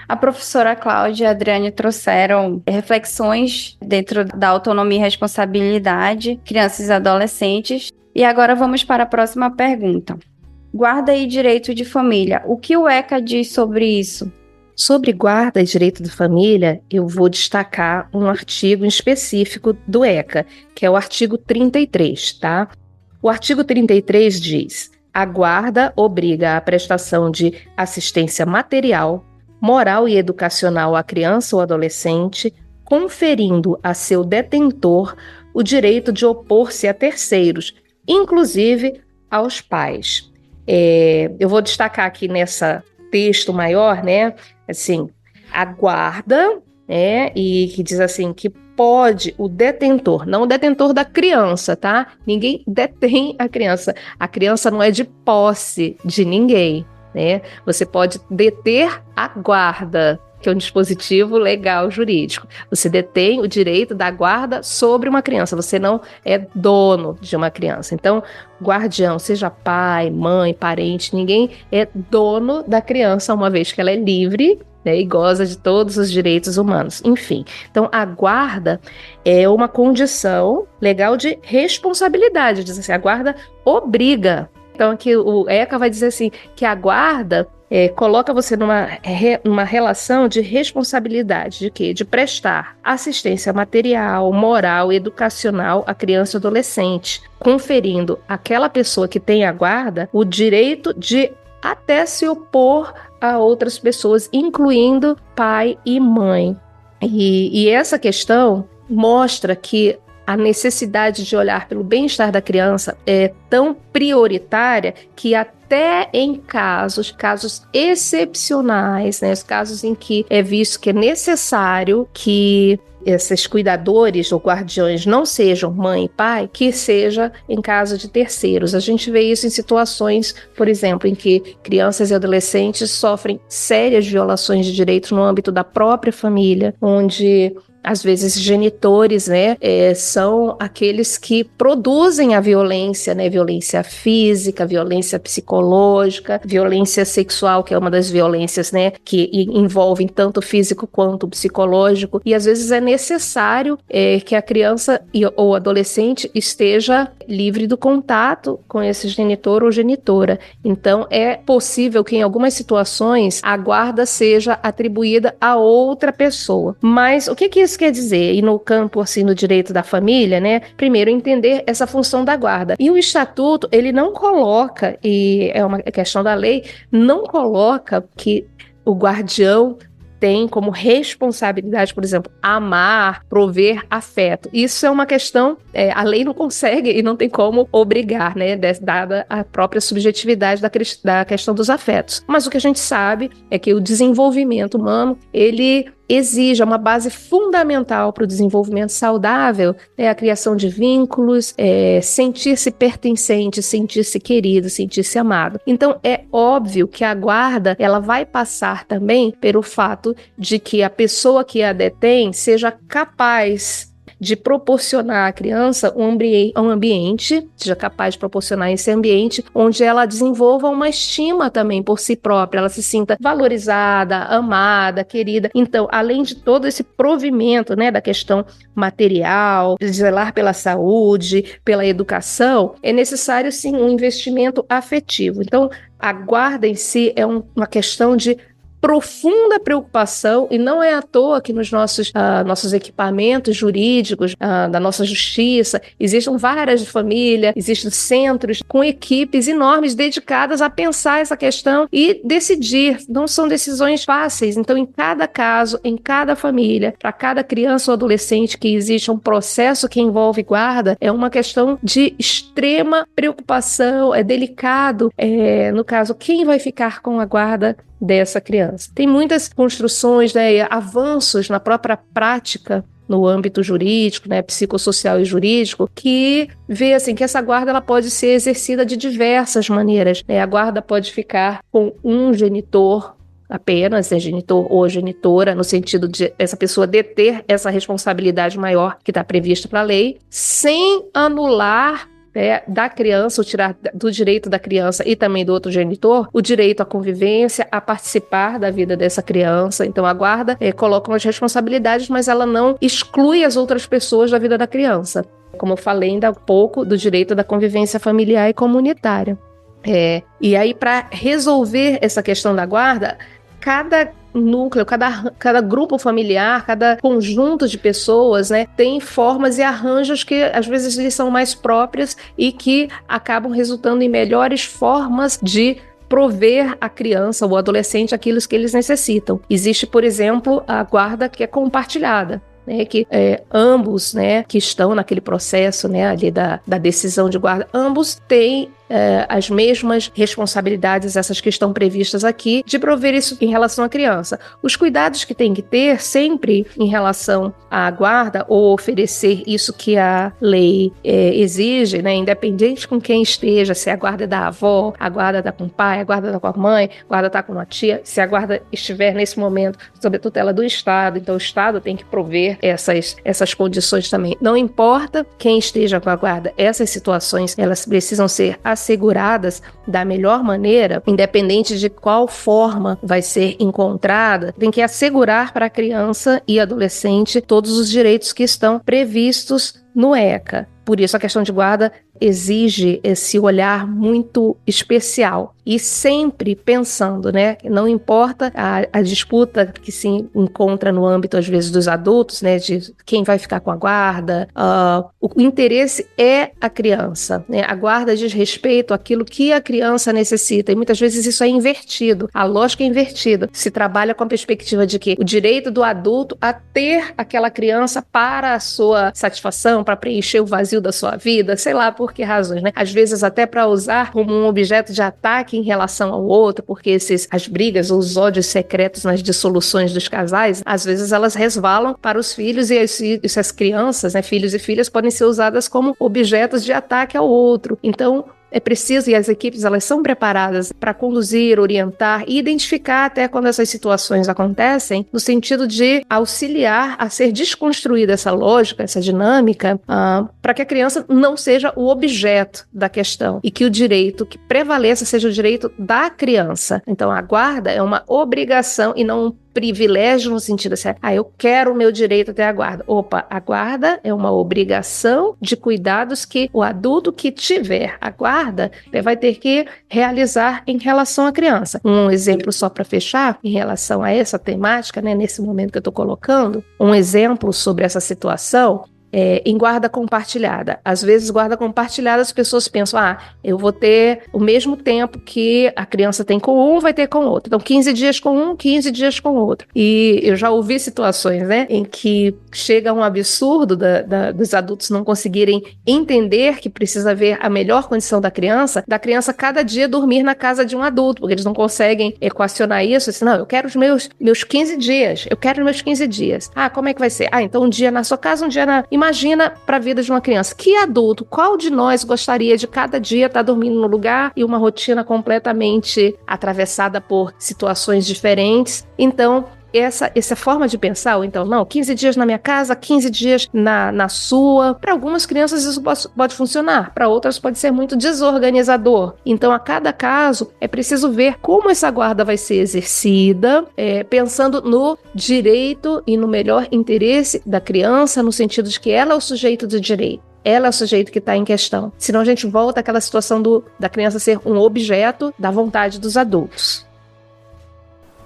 A professora Cláudia e a Adriane trouxeram reflexões dentro da autonomia e responsabilidade, crianças e adolescentes. E agora vamos para a próxima pergunta. Guarda e direito de família. O que o ECA diz sobre isso? Sobre guarda e direito de família, eu vou destacar um artigo em específico do ECA, que é o artigo 33, tá? O artigo 33 diz: a guarda obriga a prestação de assistência material, moral e educacional à criança ou adolescente, conferindo a seu detentor o direito de opor-se a terceiros, inclusive aos pais. Eu vou destacar aqui nesse texto maior, né, assim, a guarda, né, e que diz assim, que pode o detentor, não o detentor da criança, tá? Ninguém detém a criança não é de posse de ninguém, né? Você pode deter a guarda, que é um dispositivo legal jurídico. Você detém o direito da guarda sobre uma criança, você não é dono de uma criança. Então, guardião, seja pai, mãe, parente, ninguém é dono da criança, uma vez que ela é livre, né, e goza de todos os direitos humanos. Enfim, então a guarda é uma condição legal de responsabilidade, diz assim, a guarda obriga. Então aqui o ECA vai dizer assim, que a guarda coloca você numa relação de responsabilidade, de quê? De prestar assistência material, moral e educacional à criança e adolescente, conferindo àquela pessoa que tem a guarda o direito de até se opor a outras pessoas, incluindo pai e mãe. E essa questão mostra que a necessidade de olhar pelo bem-estar da criança é tão prioritária que até em casos excepcionais, né, os casos em que é visto que é necessário que esses cuidadores ou guardiões não sejam mãe e pai, que seja em caso de terceiros. A gente vê isso em situações, por exemplo, em que crianças e adolescentes sofrem sérias violações de direitos no âmbito da própria família, onde às vezes genitores, né, são aqueles que produzem a violência, né, violência física, violência psicológica, violência sexual, que é uma das violências, né, que envolvem tanto o físico quanto o psicológico, e às vezes é necessário que a criança ou adolescente esteja livre do contato com esse genitor ou genitora. Então é possível que em algumas situações a guarda seja atribuída a outra pessoa. Mas o que isso quer dizer? E no campo, assim, no direito da família, né? Primeiro, entender essa função da guarda. E o estatuto, ele não coloca, e é uma questão da lei, não coloca que o guardião tem como responsabilidade, por exemplo, amar, prover afeto. Isso é uma questão, a lei não consegue e não tem como obrigar, né, dada a própria subjetividade da questão dos afetos. Mas o que a gente sabe é que o desenvolvimento humano, ele exige uma base fundamental para o desenvolvimento saudável, né, a criação de vínculos, sentir-se pertencente, sentir-se querido, sentir-se amado. Então, é óbvio que a guarda, ela vai passar também pelo fato de que a pessoa que a detém seja capaz de proporcionar à criança um ambiente, seja capaz de proporcionar esse ambiente onde ela desenvolva uma estima também por si própria, ela se sinta valorizada, amada, querida. Então, além de todo esse provimento, né, da questão material, de zelar pela saúde, pela educação, é necessário sim um investimento afetivo. Então, a guarda em si é uma questão de profunda preocupação, e não é à toa que nos nossos equipamentos jurídicos, da nossa justiça, existem varas de família, existem centros com equipes enormes dedicadas a pensar essa questão e decidir. Não são decisões fáceis. Então, em cada caso, em cada família, para cada criança ou adolescente que existe um processo que envolve guarda, é uma questão de extrema preocupação, é delicado. No caso, quem vai ficar com a guarda dessa criança? Tem muitas construções, né, avanços na própria prática no âmbito jurídico, né, psicossocial e jurídico, que vê assim, que essa guarda ela pode ser exercida de diversas maneiras, né? A guarda pode ficar com um genitor apenas, genitor ou genitora, no sentido de essa pessoa deter essa responsabilidade maior que está prevista para a lei, sem anular da criança, ou tirar do direito da criança e também do outro genitor, o direito à convivência, a participar da vida dessa criança. Então a guarda coloca as responsabilidades, mas ela não exclui as outras pessoas da vida da criança. Como eu falei ainda há pouco, do direito da convivência familiar e comunitária. E aí, para resolver essa questão da guarda, cada núcleo, cada grupo familiar, cada conjunto de pessoas, né, tem formas e arranjos que às vezes lhes são mais próprias e que acabam resultando em melhores formas de prover à criança ou adolescente aquilo que eles necessitam. Existe, por exemplo, a guarda que é compartilhada, né, que ambos, né, que estão naquele processo, né, ali da decisão de guarda, ambos têm as mesmas responsabilidades, essas que estão previstas aqui, de prover isso em relação à criança. Os cuidados que tem que ter sempre em relação à guarda, ou oferecer isso que a lei exige, né, independente com quem esteja, se a guarda é da avó, a guarda está com o pai, a guarda está com a mãe, a guarda está com a tia, se a guarda estiver nesse momento sob a tutela do Estado, então o Estado tem que prover essas condições também. Não importa quem esteja com a guarda, essas situações, elas precisam ser asseguradas da melhor maneira, independente de qual forma vai ser encontrada, tem que assegurar para a criança e adolescente todos os direitos que estão previstos no ECA. Por isso a questão de guarda exige esse olhar muito especial e sempre pensando, né? Não importa a disputa que se encontra no âmbito, às vezes, dos adultos, né? De quem vai ficar com a guarda. O interesse é a criança, né? A guarda diz respeito àquilo que a criança necessita e muitas vezes isso é invertido. A lógica é invertida. Se trabalha com a perspectiva de que o direito do adulto a ter aquela criança para a sua satisfação, para preencher o vazio da sua vida, sei lá por que razões, né? Às vezes até para usar como um objeto de ataque em relação ao outro, porque as brigas ou os ódios secretos nas dissoluções dos casais, às vezes elas resvalam para os filhos e as crianças, né, filhos e filhas, podem ser usadas como objetos de ataque ao outro. Então, é preciso, e as equipes elas são preparadas para conduzir, orientar e identificar até quando essas situações acontecem, no sentido de auxiliar a ser desconstruída essa lógica, essa dinâmica, para que a criança não seja o objeto da questão e que o direito que prevaleça seja o direito da criança. Então, a guarda é uma obrigação e não um privilégio no sentido assim, eu quero o meu direito até a guarda. Opa, a guarda é uma obrigação de cuidados que o adulto que tiver a guarda vai ter que realizar em relação à criança. Um exemplo só para fechar, em relação a essa temática, né, nesse momento que eu estou colocando, um exemplo sobre essa situação em guarda compartilhada. Às vezes, guarda compartilhada, as pessoas pensam, eu vou ter o mesmo tempo que a criança tem com um, vai ter com o outro. Então, 15 dias com um, 15 dias com o outro. E eu já ouvi situações, né, em que chega um absurdo dos adultos não conseguirem entender que precisa ver a melhor condição da criança cada dia dormir na casa de um adulto, porque eles não conseguem equacionar isso, assim, não, eu quero os meus 15 dias, eu quero os meus 15 dias. Como é que vai ser? Então um dia na sua casa, um dia na... Imagina para a vida de uma criança. Que adulto, qual de nós gostaria de cada dia estar dormindo no lugar e uma rotina completamente atravessada por situações diferentes? Então, essa forma de pensar, ou então, não, 15 dias na minha casa, 15 dias na sua. Para algumas crianças isso pode funcionar, para outras pode ser muito desorganizador. Então, a cada caso, é preciso ver como essa guarda vai ser exercida, pensando no direito e no melhor interesse da criança, no sentido de que ela é o sujeito do direito. Ela é o sujeito que está em questão. Senão a gente volta àquela situação da criança ser um objeto da vontade dos adultos.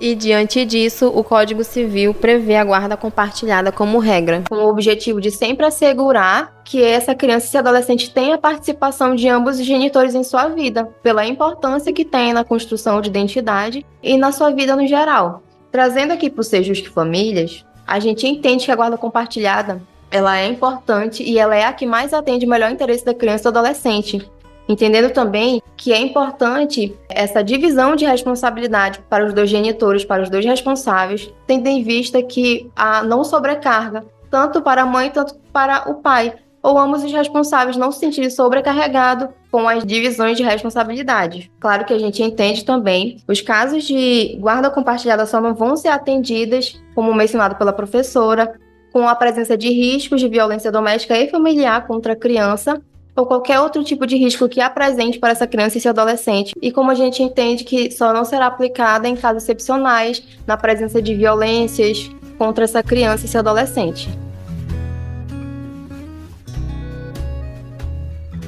E, diante disso, o Código Civil prevê a guarda compartilhada como regra, com o objetivo de sempre assegurar que essa criança e esse adolescente tenham a participação de ambos os genitores em sua vida, pela importância que tem na construção de identidade e na sua vida no geral. Trazendo aqui para o Sejusc Famílias, a gente entende que a guarda compartilhada ela é importante e ela é a que mais atende o melhor interesse da criança e do adolescente. Entendendo também que é importante essa divisão de responsabilidade para os dois genitores, para os dois responsáveis, tendo em vista que a não sobrecarga, tanto para a mãe, tanto para o pai, ou ambos os responsáveis não se sentirem sobrecarregados com as divisões de responsabilidade. Claro que a gente entende também, os casos de guarda compartilhada só não vão ser atendidas, como mencionado pela professora, com a presença de riscos de violência doméstica e familiar contra a criança, ou qualquer outro tipo de risco que apresente para essa criança e esse adolescente. E como a gente entende que só não será aplicada em casos excepcionais, na presença de violências contra essa criança e esse adolescente.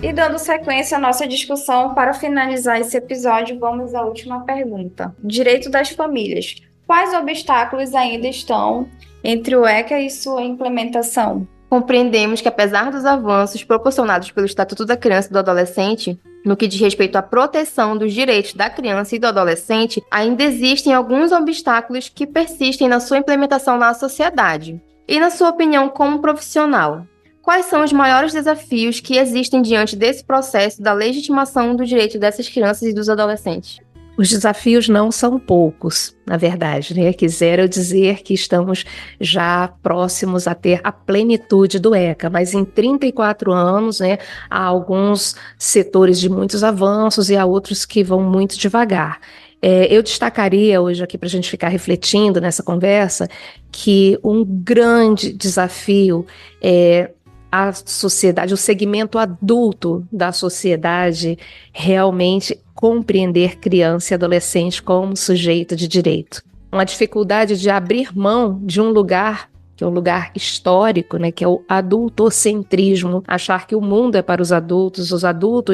E dando sequência à nossa discussão, para finalizar esse episódio, vamos à última pergunta. Direito das famílias. Quais obstáculos ainda estão entre o ECA e sua implementação? Compreendemos que, apesar dos avanços proporcionados pelo Estatuto da Criança e do Adolescente, no que diz respeito à proteção dos direitos da criança e do adolescente, ainda existem alguns obstáculos que persistem na sua implementação na sociedade. E, na sua opinião, como profissional, quais são os maiores desafios que existem diante desse processo da legitimação do direito dessas crianças e dos adolescentes? Os desafios não são poucos, na verdade, né? Quisera eu dizer que estamos já próximos a ter a plenitude do ECA, mas em 34 anos, né, há alguns setores de muitos avanços e há outros que vão muito devagar. Eu destacaria hoje aqui para a gente ficar refletindo nessa conversa que um grande desafio é a sociedade, o segmento adulto da sociedade realmente compreender criança e adolescente como sujeito de direito. Uma dificuldade de abrir mão de um lugar que é um lugar histórico, né, que é o adultocentrismo, achar que o mundo é para os adultos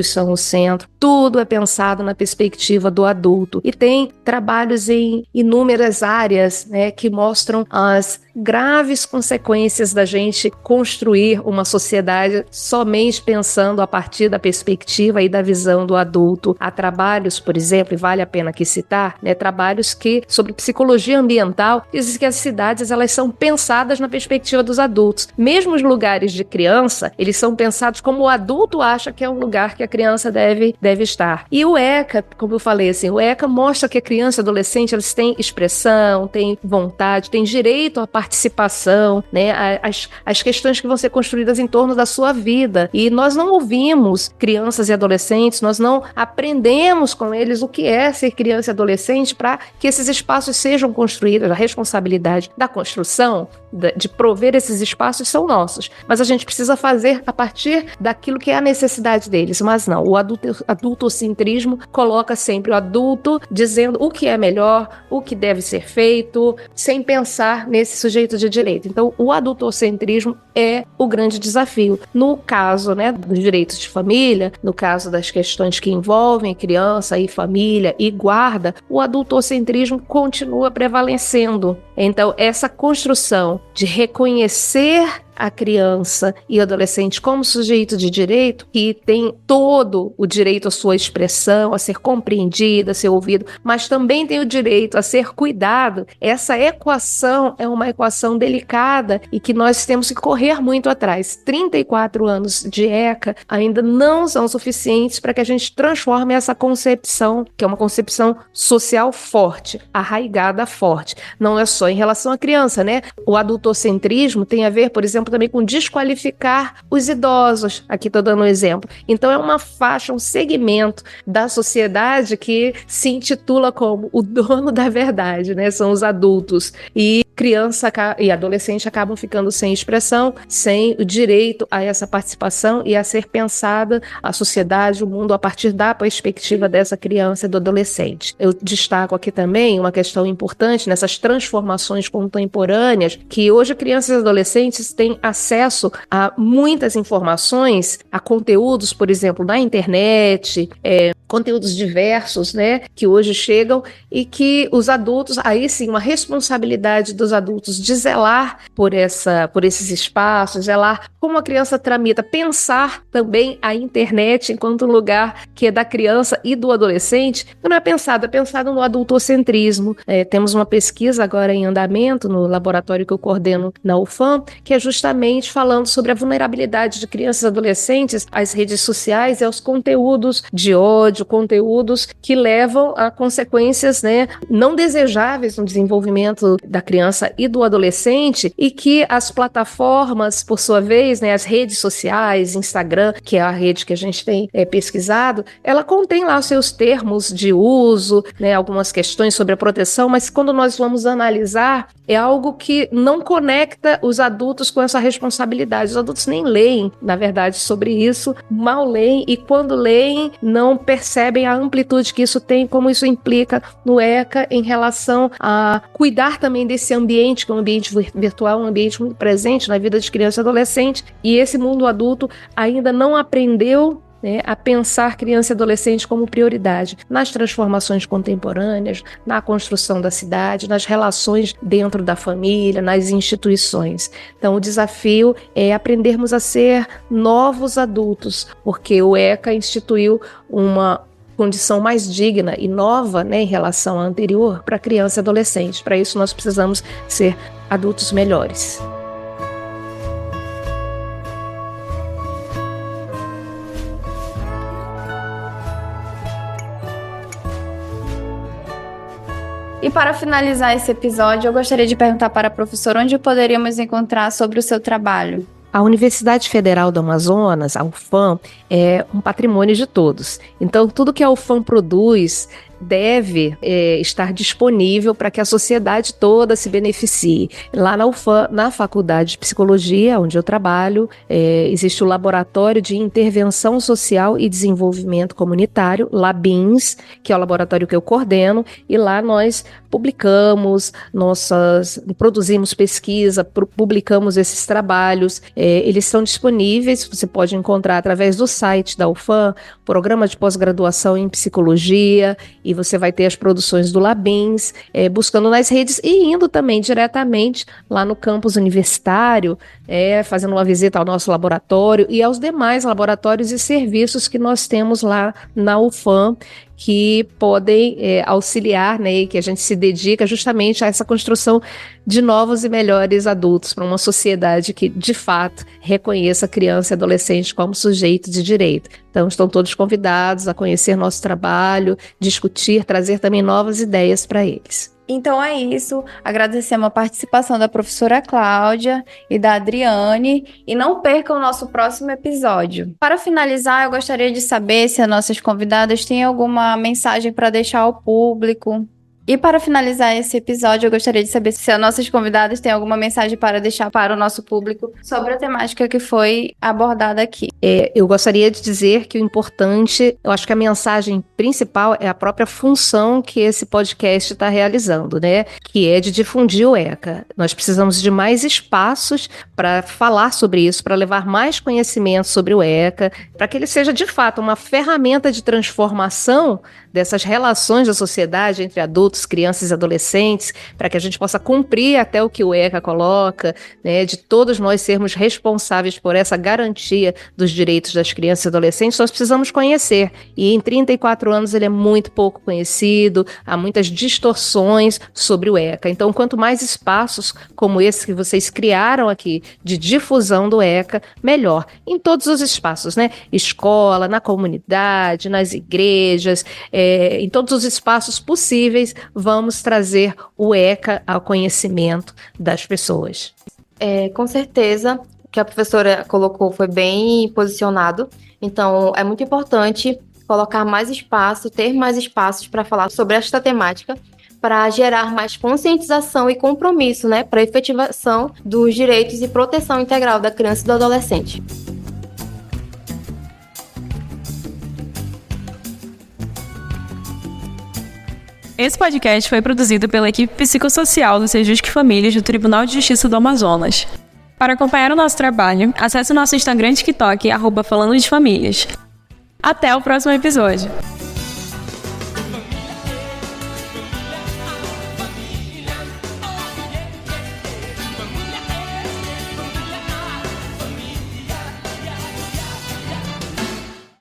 são o centro, tudo é pensado na perspectiva do adulto. E tem trabalhos em inúmeras áreas, né, que mostram as graves consequências da gente construir uma sociedade somente pensando a partir da perspectiva e da visão do adulto. Há trabalhos, por exemplo, e vale a pena aqui citar, né, trabalhos que, sobre psicologia ambiental, dizem que as cidades elas são pensadas na perspectiva dos adultos. Mesmo os lugares de criança, eles são pensados como o adulto acha que é um lugar que a criança deve estar. E o ECA, como eu falei, assim, o ECA mostra que a criança e adolescente eles têm expressão, têm vontade, têm direito à participação, né, as questões que vão ser construídas em torno da sua vida. E nós não ouvimos crianças e adolescentes, nós não aprendemos com eles o que é ser criança e adolescente para que esses espaços sejam construídos. A responsabilidade da construção, de prover esses espaços são nossos, mas a gente precisa fazer a partir daquilo que é a necessidade deles. Mas não, o adultocentrismo coloca sempre o adulto dizendo o que é melhor, o que deve ser feito, sem pensar nesse sujeito de direito. Então, o adultocentrismo é o grande desafio. No caso, né, dos direitos de família, no caso das questões que envolvem criança e família e guarda, o adultocentrismo continua prevalecendo. Então, essa construção de reconhecer a criança e adolescente como sujeito de direito, que tem todo o direito à sua expressão, a ser compreendida, a ser ouvido, mas também tem o direito a ser cuidado. Essa equação é uma equação delicada e que nós temos que correr muito atrás. 34 anos de ECA ainda não são suficientes para que a gente transforme essa concepção, que é uma concepção social forte, arraigada forte. Não é só em relação à criança, né? O adultocentrismo tem a ver, por exemplo, também com desqualificar os idosos. Aqui estou dando um exemplo. Então é uma faixa, um segmento da sociedade que se intitula como o dono da verdade, né? São os adultos. E criança e adolescente acabam ficando sem expressão, sem o direito a essa participação e a ser pensada a sociedade, o mundo, a partir da perspectiva dessa criança e do adolescente. Eu destaco aqui também uma questão importante nessas transformações contemporâneas, que hoje crianças e adolescentes têm acesso a muitas informações, a conteúdos, por exemplo, na internet, conteúdos diversos, né, que hoje chegam e que os adultos, aí sim, uma responsabilidade dos adultos de zelar por esses espaços, zelar como a criança tramita, pensar também a internet enquanto lugar que é da criança e do adolescente, não é pensado no adultocentrismo. Temos uma pesquisa agora em andamento no laboratório que eu coordeno na UFAM, que é justamente falando sobre a vulnerabilidade de crianças e adolescentes às redes sociais e aos conteúdos de ódio, conteúdos que levam a consequências, né, não desejáveis no desenvolvimento da criança e do adolescente, e que as plataformas, por sua vez, né, as redes sociais, Instagram, que é a rede que a gente tem pesquisado, ela contém lá os seus termos de uso, né, algumas questões sobre a proteção, mas quando nós vamos analisar, é algo que não conecta os adultos com essa responsabilidade. Os adultos nem leem, na verdade, sobre isso, mal leem, e quando leem, não percebem a amplitude que isso tem, como isso implica no ECA em relação a cuidar também desse ambiente, que é um ambiente virtual, um ambiente muito presente na vida de criança e adolescente, e esse mundo adulto ainda não aprendeu, né, a pensar criança e adolescente como prioridade nas transformações contemporâneas, na construção da cidade, nas relações dentro da família, nas instituições. Então o desafio é aprendermos a ser novos adultos, porque o ECA instituiu uma condição mais digna e nova, né, em relação à anterior para criança e adolescente. Para isso nós precisamos ser adultos melhores. E para finalizar esse episódio, eu gostaria de perguntar para a professora onde poderíamos encontrar sobre o seu trabalho. A Universidade Federal do Amazonas, a UFAM, é um patrimônio de todos. Então, tudo que a UFAM produz deve estar disponível para que a sociedade toda se beneficie. Lá na UFAM, na Faculdade de Psicologia, onde eu trabalho, existe o Laboratório de Intervenção Social e Desenvolvimento Comunitário, LABINS, que é o laboratório que eu coordeno, e lá nós publicamos produzimos pesquisa, publicamos esses trabalhos, eles são disponíveis, você pode encontrar através do site da UFAM, Programa de Pós-Graduação em Psicologia, e você vai ter as produções do LABINS, buscando nas redes e indo também diretamente lá no campus universitário, fazendo uma visita ao nosso laboratório e aos demais laboratórios e serviços que nós temos lá na UFAM, que podem auxiliar, né, e que a gente se dedica justamente a essa construção de novos e melhores adultos para uma sociedade que, de fato, reconheça a criança e adolescente como sujeito de direito. Então, estão todos convidados a conhecer nosso trabalho, discutir, trazer também novas ideias para eles. Então é isso, agradecemos a participação da professora Cláudia e da Adriane, e não percam o nosso próximo episódio. Para finalizar, eu gostaria de saber se as nossas convidadas têm alguma mensagem para deixar ao público. E para finalizar esse episódio, eu gostaria de saber se as nossas convidadas têm alguma mensagem para deixar para o nosso público sobre a temática que foi abordada aqui. Eu gostaria de dizer que o importante, eu acho que a mensagem principal é a própria função que esse podcast está realizando, né? Que é de difundir o ECA. Nós precisamos de mais espaços para falar sobre isso, para levar mais conhecimento sobre o ECA, para que ele seja de fato uma ferramenta de transformação dessas relações da sociedade entre adultos, crianças e adolescentes, para que a gente possa cumprir até o que o ECA coloca, né, de todos nós sermos responsáveis por essa garantia dos direitos das crianças e adolescentes. Nós precisamos conhecer, e em 34 anos ele é muito pouco conhecido, há muitas distorções sobre o ECA. Então, quanto mais espaços como esse que vocês criaram aqui, de difusão do ECA, melhor. Em todos os espaços, né? Escola, na comunidade, nas igrejas, em todos os espaços possíveis, vamos trazer o ECA ao conhecimento das pessoas. Com certeza, o que a professora colocou foi bem posicionado. Então, é muito importante colocar mais espaço, ter mais espaços para falar sobre esta temática, para gerar mais conscientização e compromisso, né, para a efetivação dos direitos e proteção integral da criança e do adolescente. Esse podcast foi produzido pela equipe psicossocial do Sejusc Famílias do Tribunal de Justiça do Amazonas. Para acompanhar o nosso trabalho, acesse o nosso Instagram e TikTok, @FalandoDeFamílias. Até o próximo episódio!